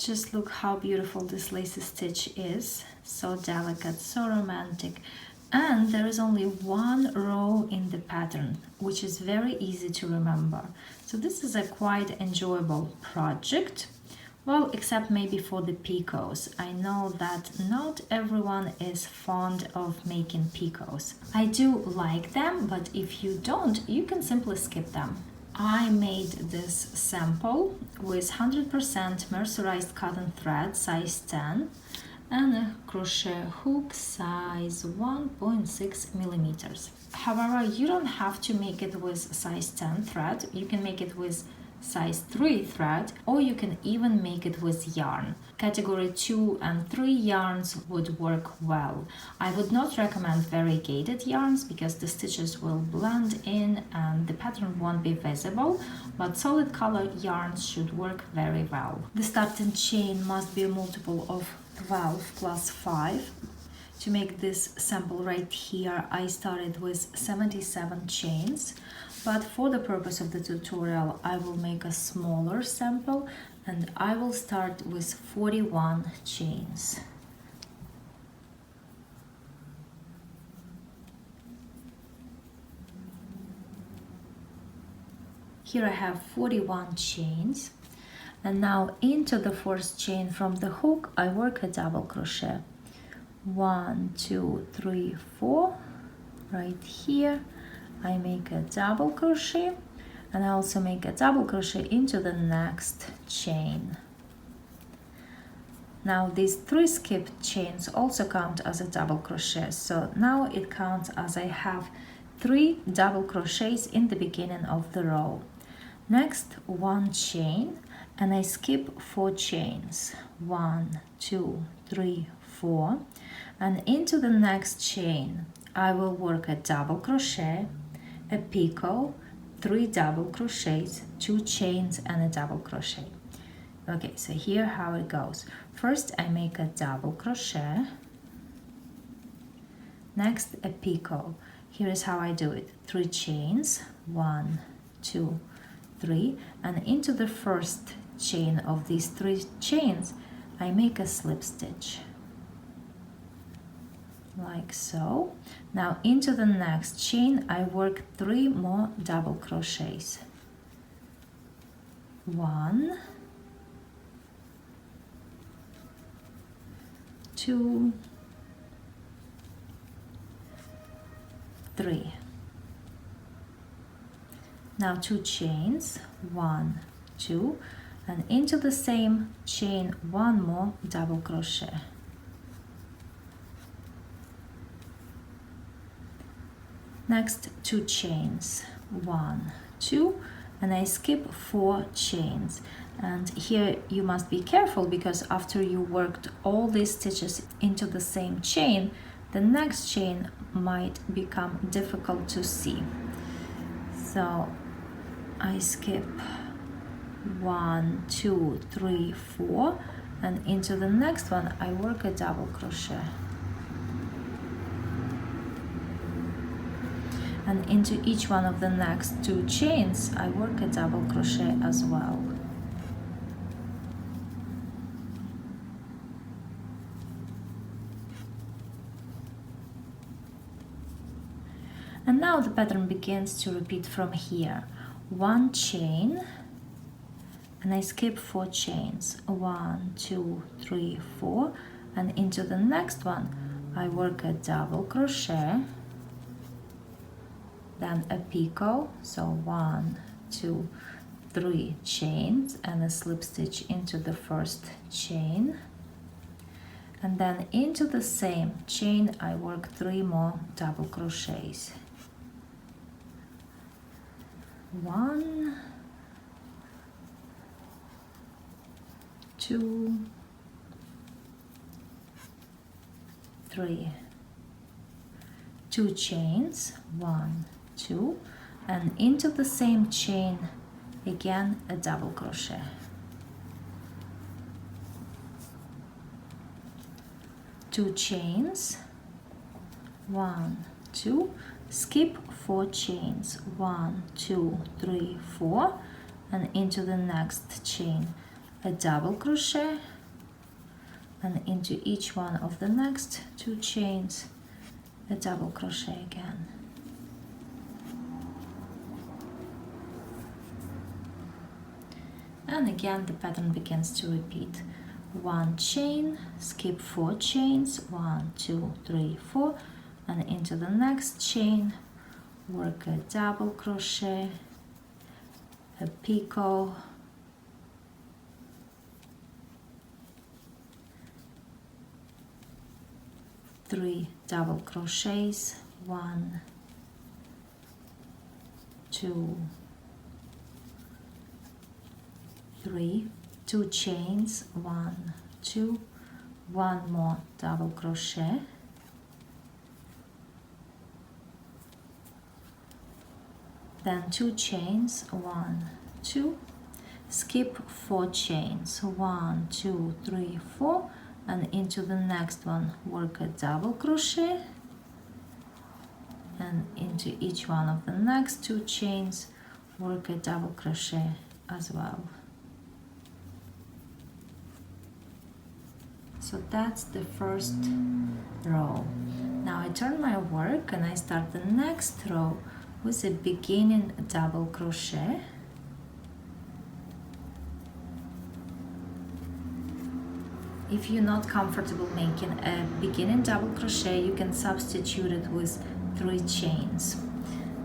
Just look how beautiful this lacy stitch is. So delicate, so romantic. And there is only one row in the pattern, which is very easy to remember. So this is a quite enjoyable project. Well, except maybe for the picots. I know that not everyone is fond of making picots. I do like them, but if you don't, you can simply skip them. I made this sample with 100% mercerized cotton thread, size 10, and a crochet hook size 1.6 millimeters. However, you don't have to make it with size 10 thread. You can make it with size 3 thread, or you can even make it with yarn. Category 2 and 3 yarns would work well. I would not recommend variegated yarns because the stitches will blend in and the pattern won't be visible, but solid color yarns should work very well. The starting chain must be a multiple of 12 plus 5. To make this sample right here, I started with 77 chains. But for the purpose of the tutorial, I will make a smaller sample and I will start with 41 chains. Here I have 41 chains. And now into the first chain from the hook, I work a double crochet. 1, 2, 3, 4, right here. I make a double crochet and I also make a double crochet into the next chain. Now these 3 skipped chains also count as a double crochet, so now it counts as I have 3 double crochets in the beginning of the row. Next, 1 chain and I skip 4 chains. 1, 2, 3, 4, and into the next chain I will work a double crochet, a picot, 3 double crochets, 2 chains and a double crochet. Okay, so here how it goes. First I make a double crochet, next a picot. Here is how I do it. 3 chains, 1, 2, 3, and into the first chain of these 3 chains I make a slip stitch like so. Now into the next chain I work 3 more double crochets. 1, 2, 3. Now 2 chains, 1, 2, and into the same chain 1 more double crochet. Next 2 chains, 1, 2, and I skip 4 chains. And here you must be careful because after you worked all these stitches into the same chain, the next chain might become difficult to see. So I skip 1, 2, 3, 4, and into the next one I work a double crochet. And into each one of the next 2 chains I work a double crochet as well. And now the pattern begins to repeat from here. 1 chain and I skip 4 chains. 1, 2, 3, 4, and into the next one I work a double crochet, then a picot, so 1, 2, 3 chains and a slip stitch into the first chain, and then into the same chain I work 3 more double crochets. 1, 2, 3, 2 chains, 1, 2, and into the same chain again a double crochet. 2 chains, 1, 2, skip 4 chains, 1, 2, 3, 4, and into the next chain a double crochet, and into each one of the next 2 chains a double crochet again. And again the pattern begins to repeat. 1 chain, skip 4 chains, 1, 2, 3, 4, and into the next chain work a double crochet, a picot, 3 double crochets, 1, 2, 3, 2 chains, 1, 2, 1 more double crochet, then 2 chains, 1, 2, skip 4 chains, 1, 2, 3, 4, and into the next one work a double crochet, and into each one of the next 2 chains work a double crochet as well. So that's the first row. Now I turn my work and I start the next row with a beginning double crochet, if you're not comfortable making a beginning double crochet, you can substitute it with 3 chains.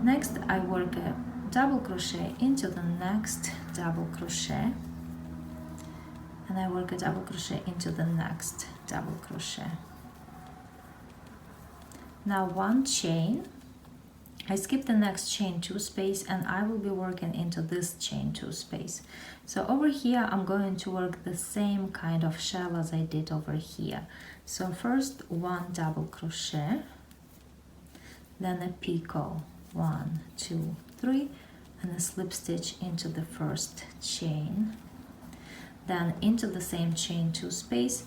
Next I work a double crochet into the next double crochet, and I work a double crochet into the next double crochet. Now 1 chain, I skip the next chain 2 space, and I will be working into this chain 2 space. So over here I'm going to work the same kind of shell as I did over here. So first 1 double crochet, then a picot, 1, 2, 3, and a slip stitch into the first chain, then into the same chain 2 space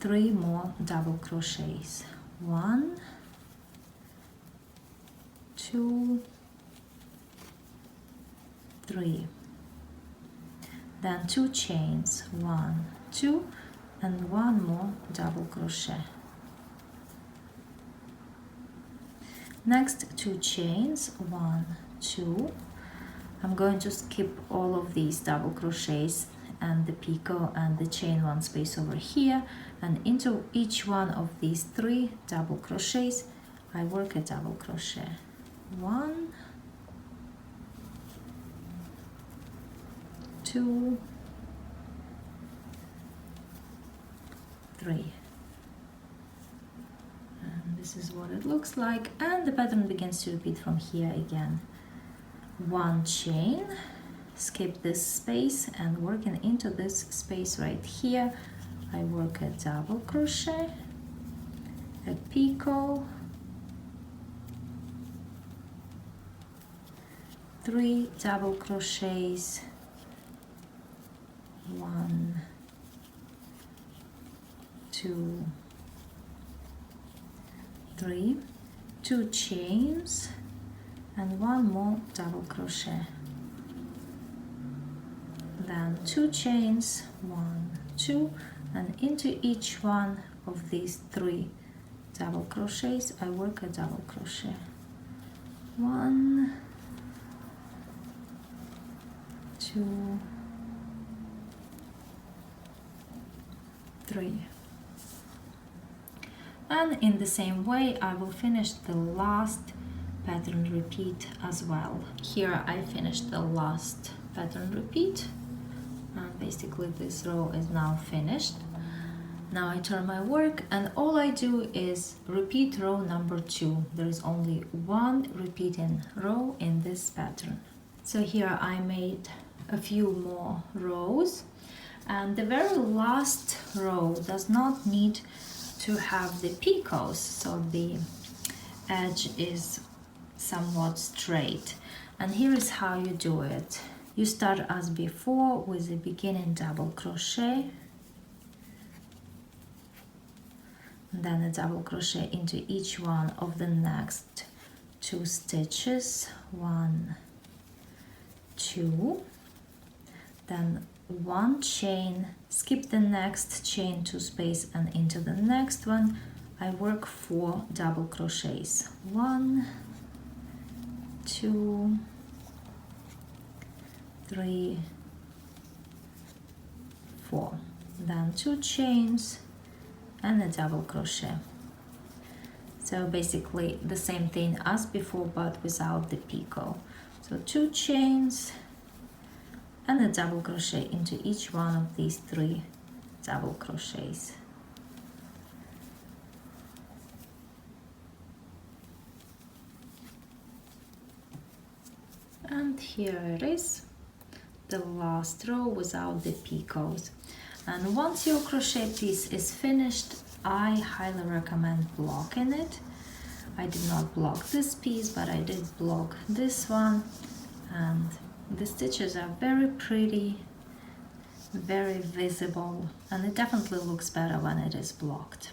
3 more double crochets, 1, 2, 3, then 2 chains, 1, 2, and 1 more double crochet. Next 2 chains, 1, 2. I'm going to skip all of these double crochets and the picot and the chain 1 space over here, and into each one of these 3 double crochets I work a double crochet, 1, 2, 3. And this is what it looks like, and the pattern begins to repeat from here again. 1 chain, skip this space, and working into this space right here I work a double crochet, a picot, 3 double crochets, 1, 2, 3, 2 chains, and 1 more double crochet, then 2 chains, 1, 2, and into each one of these 3 double crochets I work a double crochet, 1, 2, 3. And in the same way I will finish the last pattern repeat as well. Here I finished the last pattern repeat, and basically this row is now finished. Now I turn my work and all I do is repeat row number 2. There is only 1 repeating row in this pattern. So here I made a few more rows, and the very last row does not need to have the picots, so the edge is somewhat straight. And here is how you do it. You start as before with a beginning double crochet, then a double crochet into each one of the next 2 stitches, 1, 2, then one chain, skip the next chain 2 space and into the next one I work 4 double crochets. 1, 2, 3, 4, then 2 chains and a double crochet. So basically the same thing as before but without the picot. So 2 chains and a double crochet into each one of these 3 double crochets. And here it is, the last row without the picots. And once your crochet piece is finished, I highly recommend blocking it. I did not block this piece, but I did block this one, and the stitches are very pretty, very visible, and it definitely looks better when it is blocked.